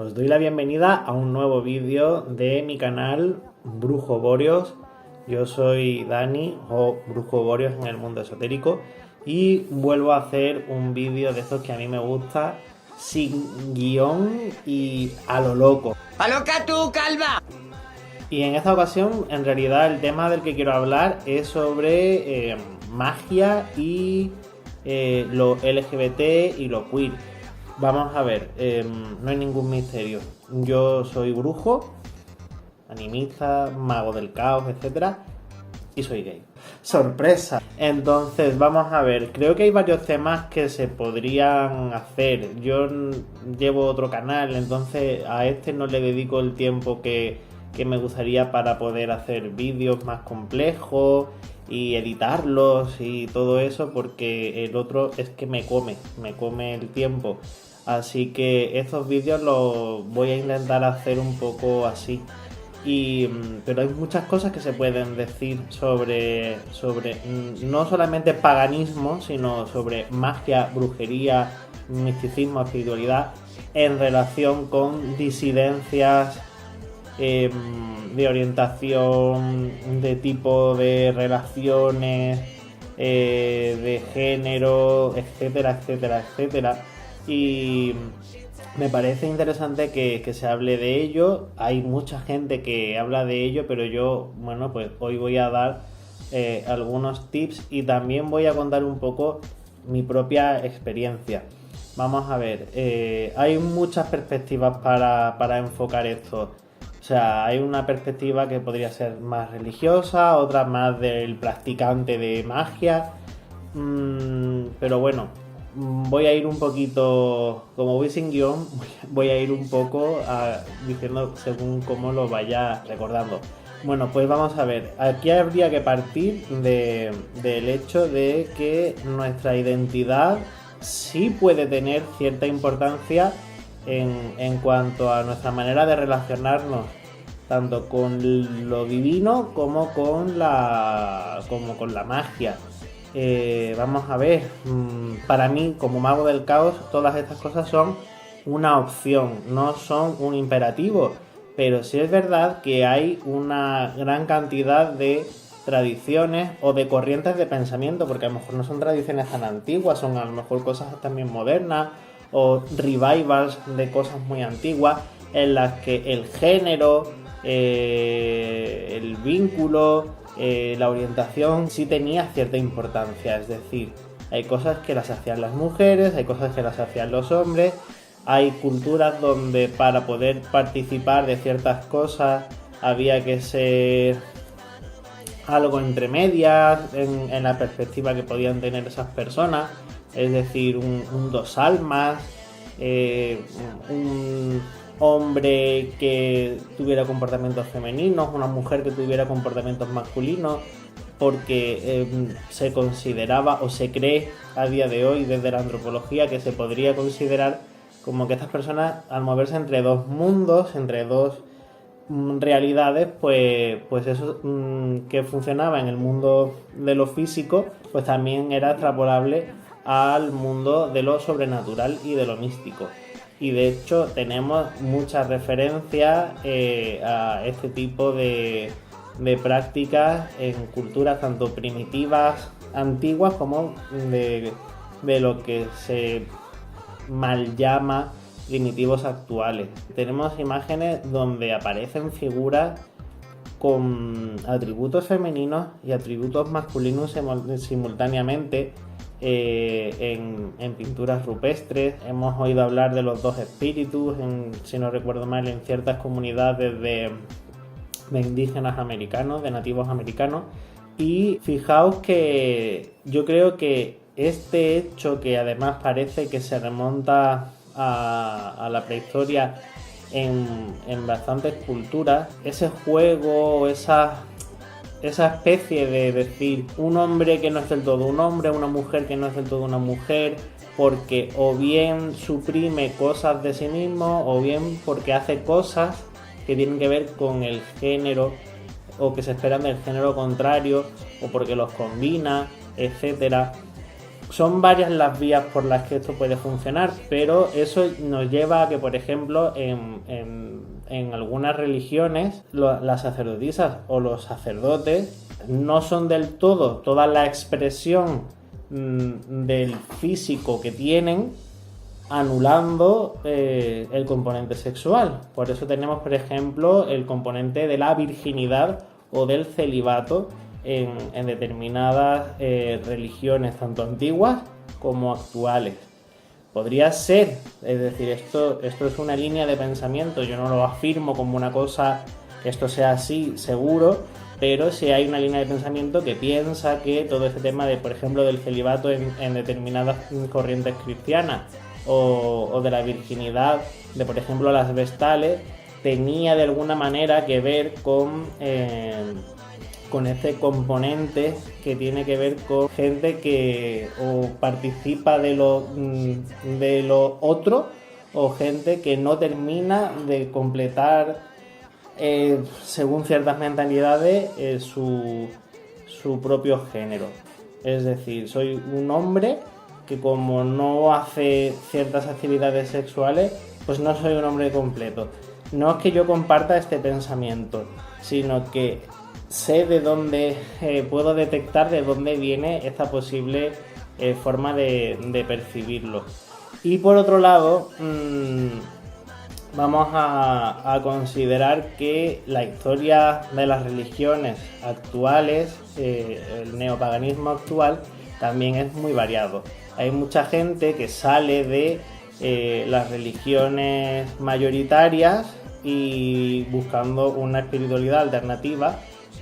Os doy la bienvenida a un nuevo vídeo de mi canal Brujo Borios. Yo soy Dani, o Brujo Borios en el mundo esotérico, y vuelvo a hacer un vídeo de estos que a mí me gusta, sin guión y a lo loco. ¡A loca tú, calva! Y en esta ocasión, en realidad, el tema del que quiero hablar es sobre magia y lo LGBT y lo queer. Vamos a ver, no hay ningún misterio. Yo soy brujo, animista, mago del caos, etc. Y soy gay. ¡Sorpresa! Entonces, vamos a ver, creo que hay varios temas que se podrían hacer. Yo llevo otro canal, entonces a este no le dedico el tiempo que me gustaría para poder hacer vídeos más complejos y editarlos y todo eso, porque el otro es que me come el tiempo. Así que estos vídeos los voy a intentar hacer un poco así. Pero hay muchas cosas que se pueden decir sobre no solamente paganismo, sino sobre magia, brujería, misticismo, espiritualidad, en relación con disidencias de orientación, de tipo de relaciones, de género, etcétera, etcétera, etcétera. Y me parece interesante que se hable de ello. Hay mucha gente que habla de ello, pero yo, bueno, pues hoy voy a dar algunos tips y también voy a contar un poco mi propia experiencia. Vamos a ver, hay muchas perspectivas para enfocar esto. O sea, hay una perspectiva que podría ser más religiosa, otra más del practicante de magia. Pero bueno, voy a ir un poquito, como voy sin guión, voy a ir un poco diciendo según cómo lo vaya recordando. Bueno, pues vamos a ver, aquí habría que partir del hecho de que nuestra identidad sí puede tener cierta importancia en cuanto a nuestra manera de relacionarnos tanto con lo divino como con la magia. Vamos a ver, para mí como mago del caos todas estas cosas son una opción, no son un imperativo, pero sí es verdad que hay una gran cantidad de tradiciones o de corrientes de pensamiento, porque a lo mejor no son tradiciones tan antiguas, son a lo mejor cosas también modernas o revivals de cosas muy antiguas en las que el género, el vínculo, la orientación sí tenía cierta importancia. Es decir, hay cosas que las hacían las mujeres, hay cosas que las hacían los hombres, hay culturas donde para poder participar de ciertas cosas había que ser algo entre medias en la perspectiva que podían tener esas personas, es decir, un dos almas, un hombre que tuviera comportamientos femeninos, una mujer que tuviera comportamientos masculinos, porque se consideraba o se cree a día de hoy desde la antropología que se podría considerar como que estas personas, al moverse entre dos mundos, entre dos realidades, pues eso que funcionaba en el mundo de lo físico, pues también era extrapolable al mundo de lo sobrenatural y de lo místico. Y de hecho tenemos muchas referencias a este tipo de prácticas en culturas tanto primitivas, antiguas, como de lo que se mal llama primitivos actuales. Tenemos imágenes donde aparecen figuras con atributos femeninos y atributos masculinos simultáneamente. En pinturas rupestres hemos oído hablar de los dos espíritus, si no recuerdo mal, en ciertas comunidades de indígenas americanos, de nativos americanos. Y fijaos que yo creo que este hecho, que además parece que se remonta a la prehistoria en bastantes culturas, ese juego, esa especie de decir un hombre que no es del todo un hombre, una mujer que no es del todo una mujer, porque o bien suprime cosas de sí mismo, o bien porque hace cosas que tienen que ver con el género o que se esperan del género contrario, o porque los combina, etcétera. son varias las vías por las que esto puede funcionar, pero eso nos lleva a que, por ejemplo, en algunas religiones, las sacerdotisas o los sacerdotes no son del todo toda la expresión del físico que tienen, anulando el componente sexual. Por eso tenemos, por ejemplo, el componente de la virginidad o del celibato en determinadas religiones, tanto antiguas como actuales. Podría ser, es decir, esto es una línea de pensamiento, yo no lo afirmo como una cosa que esto sea así seguro, pero sí hay una línea de pensamiento que piensa que todo este tema de, por ejemplo, del celibato en determinadas corrientes cristianas o de la virginidad de, por ejemplo, las vestales, tenía de alguna manera que ver con este componente que tiene que ver con gente que o participa de lo otro, o gente que no termina de completar según ciertas mentalidades su propio género. Es decir, soy un hombre que, como no hace ciertas actividades sexuales, pues no soy un hombre completo. No es que yo comparta este pensamiento, sino que sé de dónde, puedo detectar de dónde viene esta posible forma de percibirlo. Y por otro lado, vamos a considerar que la historia de las religiones actuales, el neopaganismo actual, también es muy variado. Hay mucha gente que sale de las religiones mayoritarias y buscando una espiritualidad alternativa,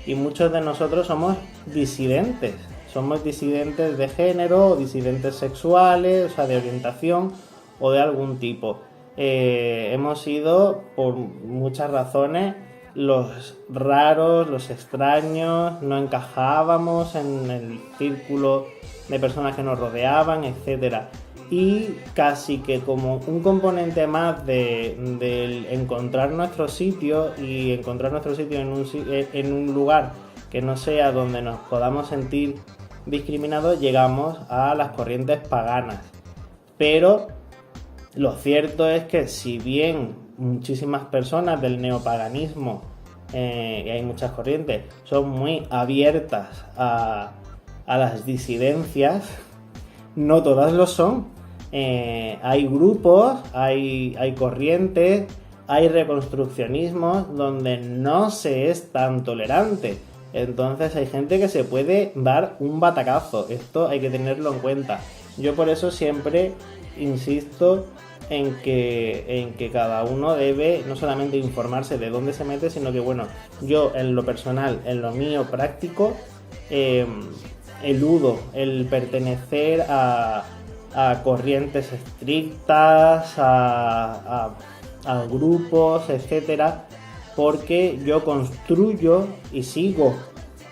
y muchos de nosotros somos disidentes de género, o disidentes sexuales, o sea, de orientación o de algún tipo. Hemos sido, por muchas razones, los raros, los extraños, no encajábamos en el círculo de personas que nos rodeaban, etcétera. Y casi que como un componente más de encontrar nuestro sitio, y encontrar nuestro sitio en un lugar que no sea donde nos podamos sentir discriminados, llegamos a las corrientes paganas. Pero lo cierto es que, si bien muchísimas personas del neopaganismo, y hay muchas corrientes, son muy abiertas a las disidencias, no todas lo son. Hay grupos, hay corrientes, hay reconstruccionismos donde no se es tan tolerante. Entonces hay gente que se puede dar un batacazo. Esto hay que tenerlo en cuenta. Yo por eso siempre insisto en que cada uno debe no solamente informarse de dónde se mete, sino que, bueno, yo en lo personal, en lo mío práctico, eludo el pertenecer a corrientes estrictas, a grupos, etcétera, porque yo construyo y sigo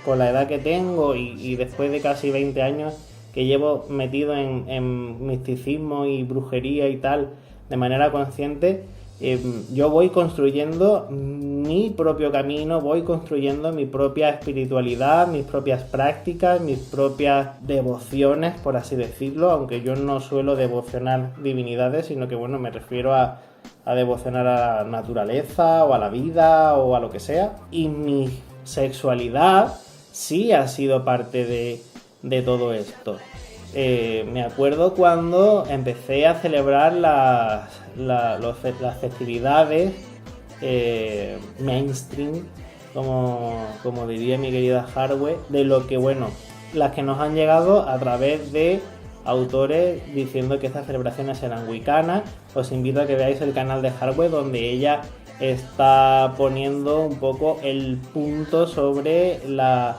con la edad que tengo y después de casi 20 años que llevo metido en misticismo y brujería y tal de manera consciente, yo voy construyendo mi propio camino, voy construyendo mi propia espiritualidad, mis propias prácticas, mis propias devociones, por así decirlo, aunque yo no suelo devocionar divinidades, sino que, bueno, me refiero a devocionar a la naturaleza o a la vida o a lo que sea. Y mi sexualidad sí ha sido parte de todo esto. Me acuerdo cuando empecé a celebrar las festividades mainstream, como diría mi querida Harwe, de lo que, bueno, las que nos han llegado a través de autores diciendo que estas celebraciones eran wiccanas. Os invito a que veáis el canal de Harwe, donde ella está poniendo un poco el punto sobre la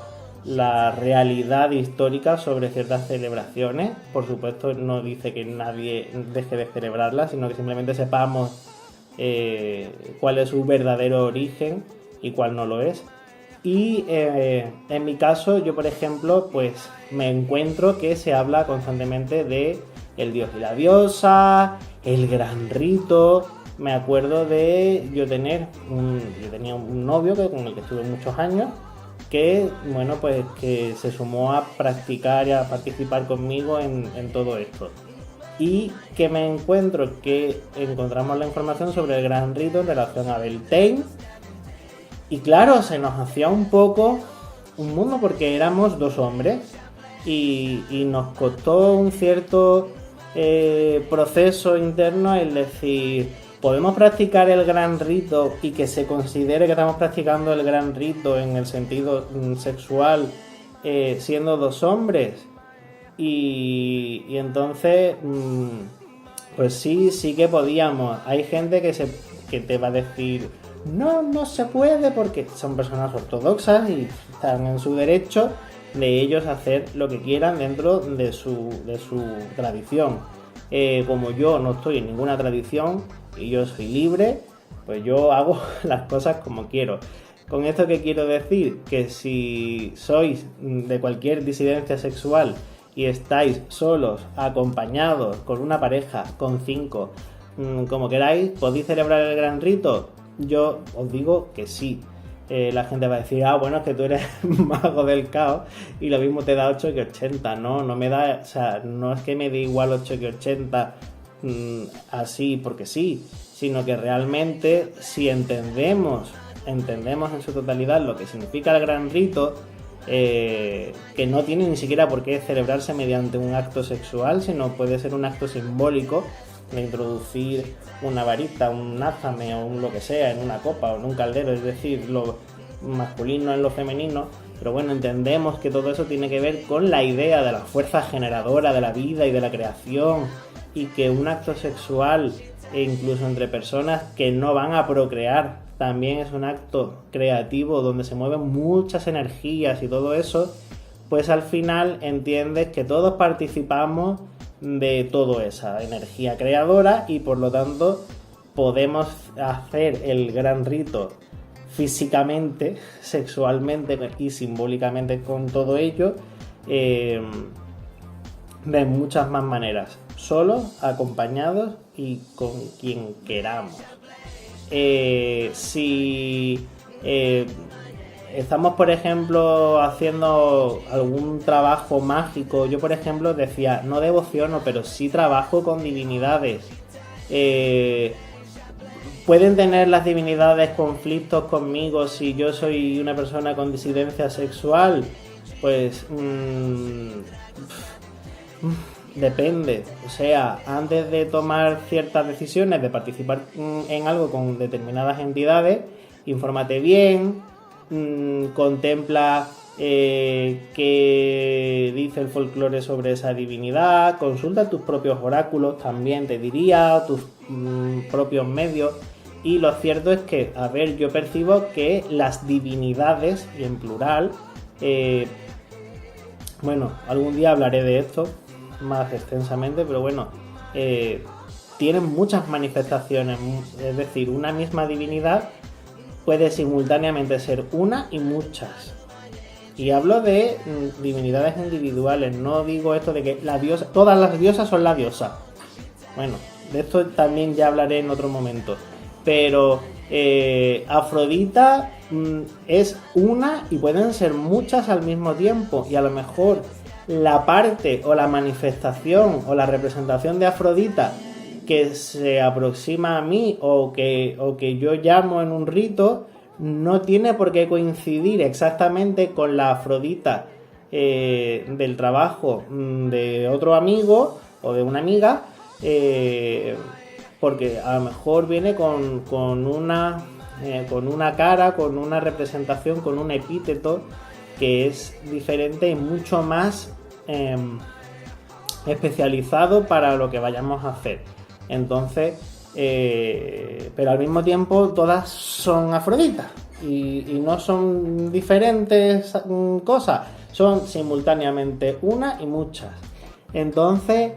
realidad histórica sobre ciertas celebraciones. Por supuesto, no dice que nadie deje de celebrarlas, sino que simplemente sepamos cuál es su verdadero origen y cuál no lo es. Y en mi caso, yo, por ejemplo, pues me encuentro que se habla constantemente de el dios y la diosa, el gran rito. Me acuerdo de yo tenía un novio con el que estuve muchos años, que, bueno, pues que se sumó a practicar y a participar conmigo en todo esto. Y que me encuentro que encontramos la información sobre el gran rito en relación a Beltane. Y claro, se nos hacía un poco un mundo porque éramos 2 hombres y nos costó un cierto proceso interno el decir, ¿podemos practicar el gran rito y que se considere que estamos practicando el gran rito en el sentido sexual siendo 2 hombres? Y entonces, pues sí que podíamos. Hay gente que te va a decir, no se puede porque son personas ortodoxas y están en su derecho de ellos hacer lo que quieran dentro de su tradición. Como yo no estoy en ninguna tradición y yo soy libre, pues yo hago las cosas como quiero. Con esto, ¿qué quiero decir? Que si sois de cualquier disidencia sexual y estáis solos, acompañados, con una pareja, con 5, como queráis, ¿podéis celebrar el gran rito? Yo os digo que sí. La gente va a decir, bueno, es que tú eres mago del caos y lo mismo te da 8 que 80. No me da, o sea, no es que me dé igual 8 que 80 así porque sí, sino que realmente si entendemos en su totalidad lo que significa el gran rito, que no tiene ni siquiera por qué celebrarse mediante un acto sexual, sino puede ser un acto simbólico de introducir una varita, un ázame o un lo que sea en una copa o en un caldero, es decir, lo masculino en lo femenino, pero bueno, entendemos que todo eso tiene que ver con la idea de la fuerza generadora de la vida y de la creación, y que un acto sexual, e incluso entre personas que no van a procrear, también es un acto creativo donde se mueven muchas energías y todo eso, pues al final entiendes que todos participamos de toda esa energía creadora y por lo tanto podemos hacer el gran rito físicamente, sexualmente y simbólicamente con todo ello de muchas más maneras, solos, acompañados y con quien queramos. Si estamos, por ejemplo, haciendo algún trabajo mágico, yo por ejemplo decía, no devociono, pero sí trabajo con divinidades. ¿Pueden tener las divinidades conflictos conmigo si yo soy una persona con disidencia sexual? Pues depende. O sea, antes de tomar ciertas decisiones, de participar en algo con determinadas entidades, infórmate bien, contempla qué dice el folclore sobre esa divinidad, consulta tus propios oráculos también, te diría, tus propios medios. Y lo cierto es que, a ver, yo percibo que las divinidades, y en plural, bueno, algún día hablaré de esto más extensamente, pero bueno, tienen muchas manifestaciones, es decir, una misma divinidad puede simultáneamente ser una y muchas. Y hablo de divinidades individuales, no digo esto de que la diosa, todas las diosas son la diosa. Bueno, de esto también ya hablaré en otro momento. Pero Afrodita es una y pueden ser muchas al mismo tiempo. Y a lo mejor la parte o la manifestación o la representación de Afrodita que se aproxima a mí o que yo llamo en un rito no tiene por qué coincidir exactamente con la Afrodita del trabajo de otro amigo o de una amiga, porque a lo mejor viene con una cara, con una representación, con un epíteto que es diferente y mucho más especializado para lo que vayamos a hacer. Entonces, pero al mismo tiempo todas son Afroditas y no son diferentes cosas, son simultáneamente una y muchas. Entonces,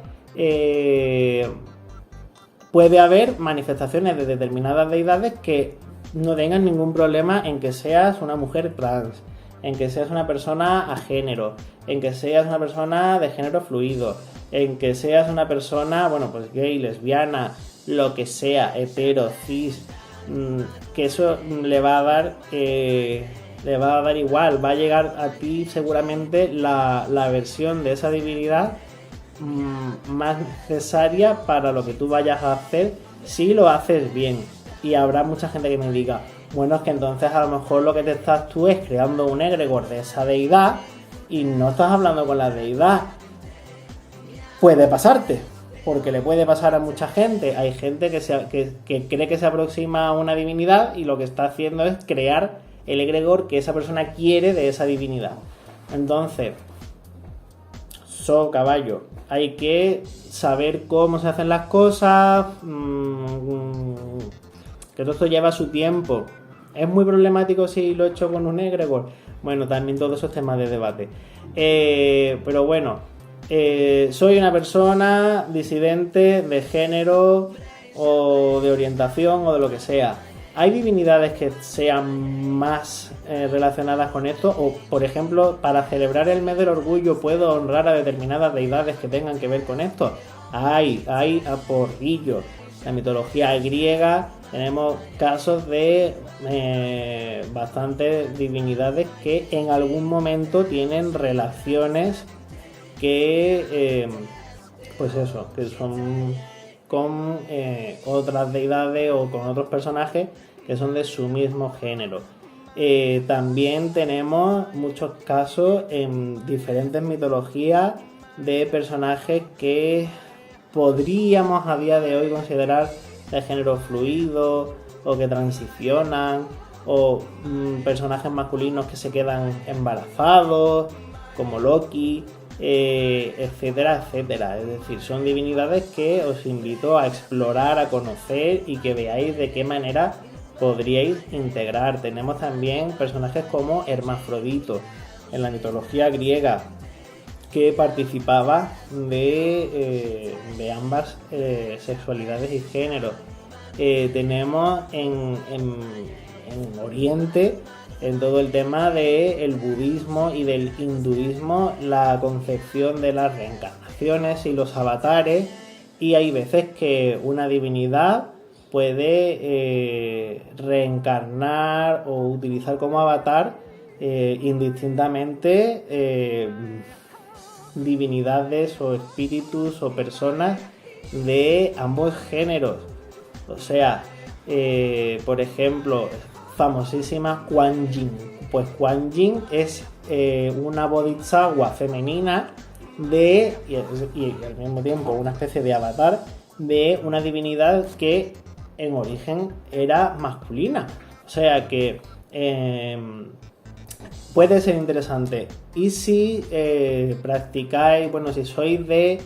puede haber manifestaciones de determinadas deidades que no tengan ningún problema en que seas una mujer trans, en que seas una persona a género, en que seas una persona de género fluido, en que seas una persona, bueno, pues gay, lesbiana, lo que sea, hetero, cis, que eso le va a dar le va a dar igual, va a llegar a ti seguramente la versión de esa divinidad más necesaria para lo que tú vayas a hacer si lo haces bien. Y habrá mucha gente que me diga, bueno, es que entonces a lo mejor lo que te estás tú es creando un egregor de esa deidad y no estás hablando con la deidad. Puede pasarte, porque le puede pasar a mucha gente. Hay gente que cree que se aproxima a una divinidad y lo que está haciendo es crear el egregor que esa persona quiere de esa divinidad. Entonces, caballo, hay que saber cómo se hacen las cosas, que todo esto lleva su tiempo. ¿Es muy problemático si lo he hecho con un egregor? Bueno, también todo eso es tema de debate. Pero bueno, soy una persona disidente de género o de orientación o de lo que sea. ¿Hay divinidades que sean más relacionadas con esto? O, por ejemplo, para celebrar el mes del orgullo, ¿puedo honrar a determinadas deidades que tengan que ver con esto? Hay a porrillo. En la mitología griega tenemos casos de bastantes divinidades que en algún momento tienen relaciones que, pues eso, que son con otras deidades o con otros personajes que son de su mismo género. También tenemos muchos casos en diferentes mitologías de personajes que podríamos a día de hoy considerar de género fluido o que transicionan, o personajes masculinos que se quedan embarazados, como Loki, etcétera, etcétera. Es decir, son divinidades que os invito a explorar, a conocer y que veáis de qué manera podríais integrar. Tenemos también personajes como Hermafrodito en la mitología griega, que participaba de ambas sexualidades y géneros. Tenemos en Oriente, en todo el tema del budismo y del hinduismo, la concepción de las reencarnaciones y los avatares, y hay veces que una divinidad puede reencarnar o utilizar como avatar indistintamente divinidades o espíritus o personas de ambos géneros. O sea, por ejemplo, famosísima Kuan Yin. Pues Kuan Yin es una bodhisattva femenina y al mismo tiempo una especie de avatar de una divinidad que en origen era masculina. O sea que puede ser interesante. Y si practicáis, bueno, si sois de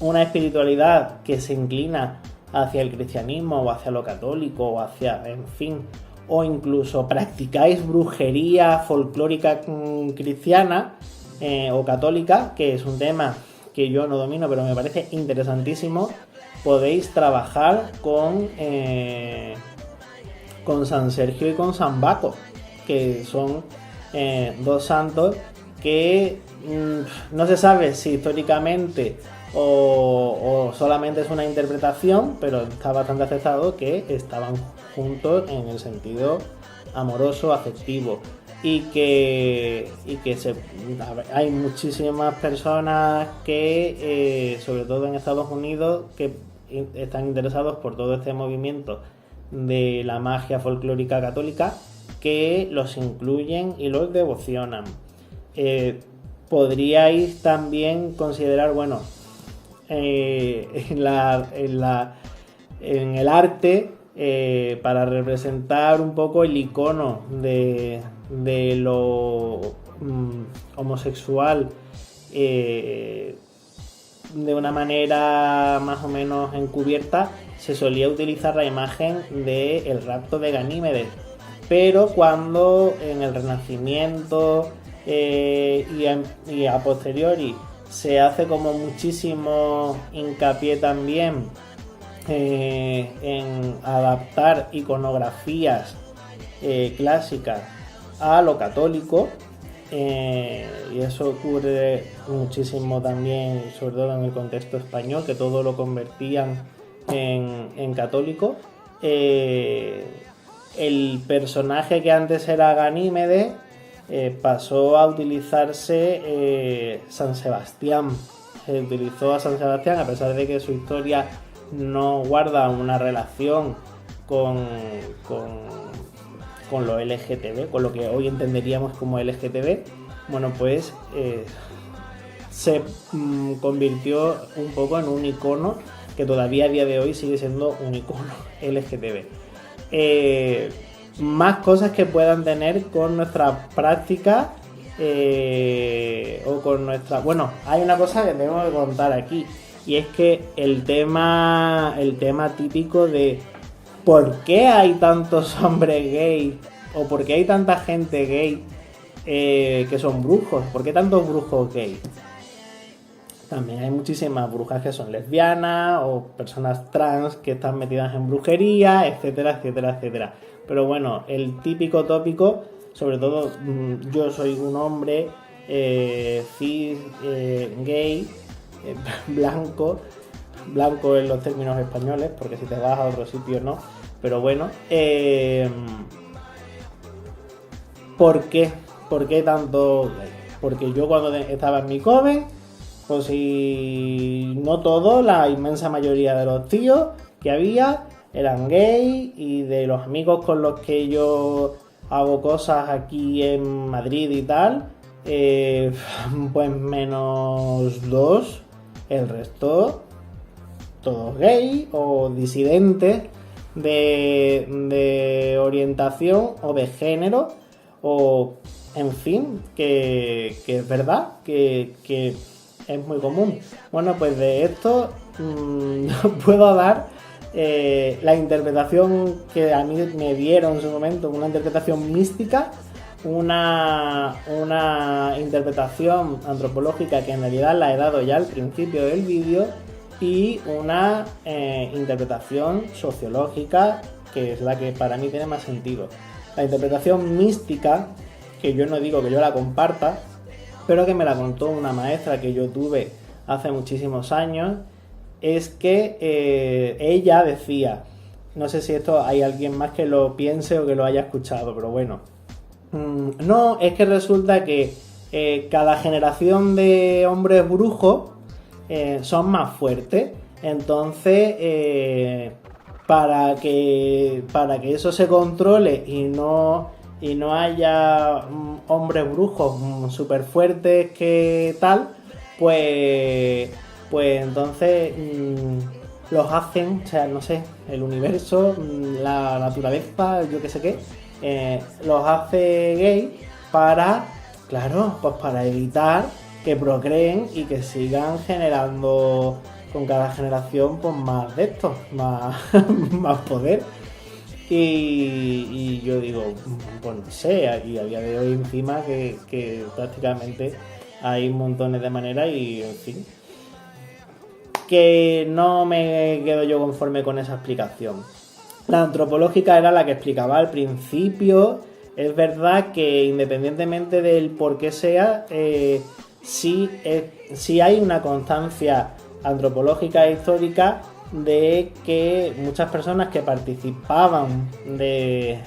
una espiritualidad que se inclina hacia el cristianismo o hacia lo católico o hacia, en fin, o incluso practicáis brujería folclórica cristiana o católica, que es un tema que yo no domino pero me parece interesantísimo, podéis trabajar con San Sergio y con San Baco, que son dos santos que no se sabe si históricamente o solamente es una interpretación, pero está bastante aceptado que estaban juntos en el sentido amoroso, afectivo, y que hay muchísimas personas que sobre todo en Estados Unidos que están interesados por todo este movimiento de la magia folclórica católica, que los incluyen y los devocionan. Podríais también considerar, bueno, en el arte, para representar un poco el icono de lo homosexual de una manera más o menos encubierta, se solía utilizar la imagen del rapto de Ganímedes, pero cuando en el Renacimiento y a posteriori se hace como muchísimo hincapié también en adaptar iconografías clásicas a lo católico, y eso ocurre muchísimo también, sobre todo en el contexto español, que todo lo convertían en católico. el personaje que antes era Ganímedes pasó a utilizarse San Sebastián. Se utilizó a San Sebastián, a pesar de que su historia no guarda una relación con lo LGTB, con lo que hoy entenderíamos como LGTB. Bueno, pues se convirtió un poco en un icono que todavía a día de hoy sigue siendo un icono LGTB. Más cosas que puedan tener con nuestra práctica o con nuestra... Bueno, hay una cosa que tengo que contar aquí, y es que el tema típico de por qué hay tantos hombres gays o por qué hay tanta gente gay que son brujos, por qué tantos brujos gays. También hay muchísimas brujas que son lesbianas o personas trans que están metidas en brujería, etcétera, etcétera, etcétera. Pero bueno, el típico tópico, sobre todo yo soy un hombre cis, gay, blanco en los términos españoles, porque si te vas a otro sitio no, pero bueno, ¿por qué? ¿Por qué tanto gay? Porque yo cuando estaba en mi coven, pues si no todo, la inmensa mayoría de los tíos que había eran gay, y de los amigos con los que yo hago cosas aquí en Madrid y tal, pues menos 2, el resto todos gay o disidentes de orientación o de género, o en fin, que es verdad que es muy común. Bueno, pues de esto puedo dar la interpretación que a mí me dieron en su momento, una interpretación mística, una interpretación antropológica que en realidad la he dado ya al principio del vídeo, y una interpretación sociológica, que es la que para mí tiene más sentido. La interpretación mística, que yo no digo que yo la comparta, pero que me la contó una maestra que yo tuve hace muchísimos años, es que ella decía, no sé si esto hay alguien más que lo piense o que lo haya escuchado, pero bueno, no, es que resulta que cada generación de hombres brujos son más fuertes, entonces para que eso se controle y no haya hombres brujos súper fuertes que tal, pues entonces los hacen, o sea, no sé, el universo, la naturaleza, yo qué sé qué, los hace gay para, claro, pues para evitar que procreen y que sigan generando con cada generación pues más de estos, más poder. Y yo digo, pues no sé, aquí a día de hoy encima que prácticamente hay montones de maneras, y en fin, que no me quedo yo conforme con esa explicación. La antropológica era la que explicaba al principio. Es verdad que independientemente del por qué sea, sí hay una constancia antropológica e histórica de que muchas personas que participaban de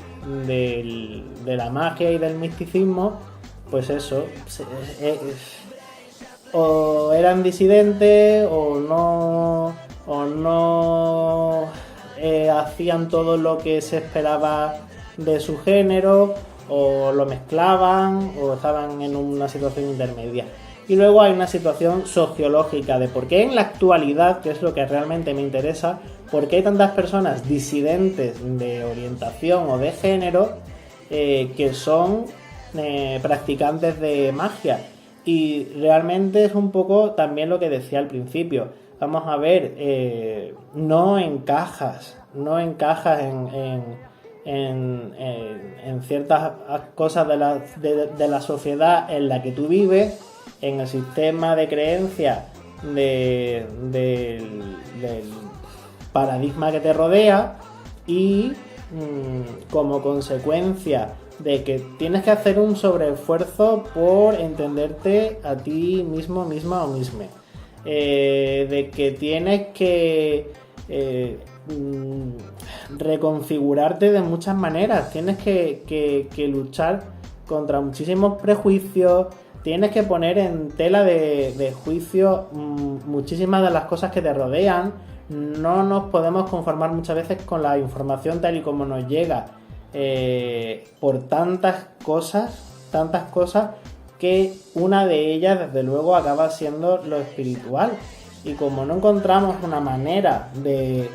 la magia y del misticismo, pues eso, o eran disidentes o no hacían todo lo que se esperaba de su género, o lo mezclaban, o estaban en una situación intermedia. Y luego hay una situación sociológica de por qué en la actualidad, que es lo que realmente me interesa, por qué hay tantas personas disidentes de orientación o de género que son practicantes de magia. Y realmente es un poco también lo que decía al principio. Vamos a ver, no encajas en ciertas cosas de la sociedad en la que tú vives, en el sistema de creencias del paradigma que te rodea, y como consecuencia de que tienes que hacer un sobreesfuerzo por entenderte a ti mismo, misma o misme, de que tienes que reconfigurarte de muchas maneras. Tienes que luchar contra muchísimos prejuicios. Tienes que poner en tela de juicio muchísimas de las cosas que te rodean. No nos podemos conformar muchas veces con la información tal y como nos llega, por tantas cosas, que una de ellas desde luego acaba siendo lo espiritual. Y como no encontramos una manera de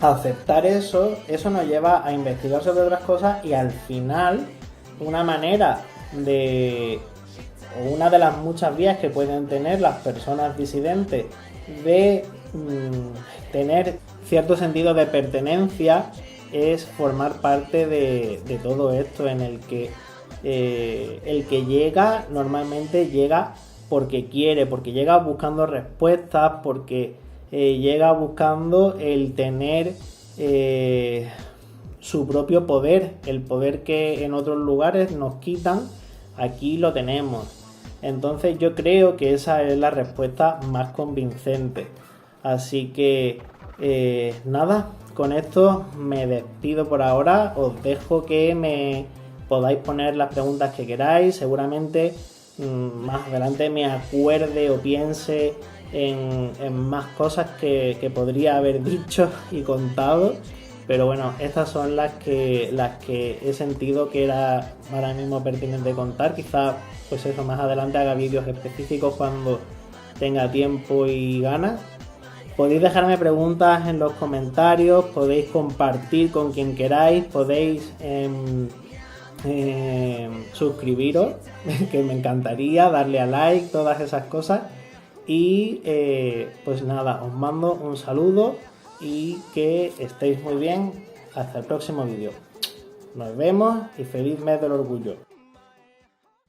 aceptar eso nos lleva a investigar sobre otras cosas, y al final una de las muchas vías que pueden tener las personas disidentes de tener cierto sentido de pertenencia es formar parte de todo esto, en el que el que llega normalmente llega porque quiere, porque llega buscando respuestas, porque llega buscando el tener su propio poder, el poder que en otros lugares nos quitan, aquí lo tenemos. Entonces yo creo que esa es la respuesta más convincente. Así que nada, con esto me despido por ahora. Os dejo que me podáis poner las preguntas que queráis. Seguramente más adelante me acuerde o piense en más cosas que podría haber dicho y contado. Pero bueno, estas son las que he sentido que era ahora mismo pertinente contar. Quizás pues eso, más adelante haga vídeos específicos cuando tenga tiempo y ganas. Podéis dejarme preguntas en los comentarios, podéis compartir con quien queráis, podéis suscribiros, que me encantaría, darle a like, todas esas cosas. Y pues nada, os mando un saludo y que estéis muy bien. Hasta el próximo vídeo. Nos vemos y feliz mes del orgullo.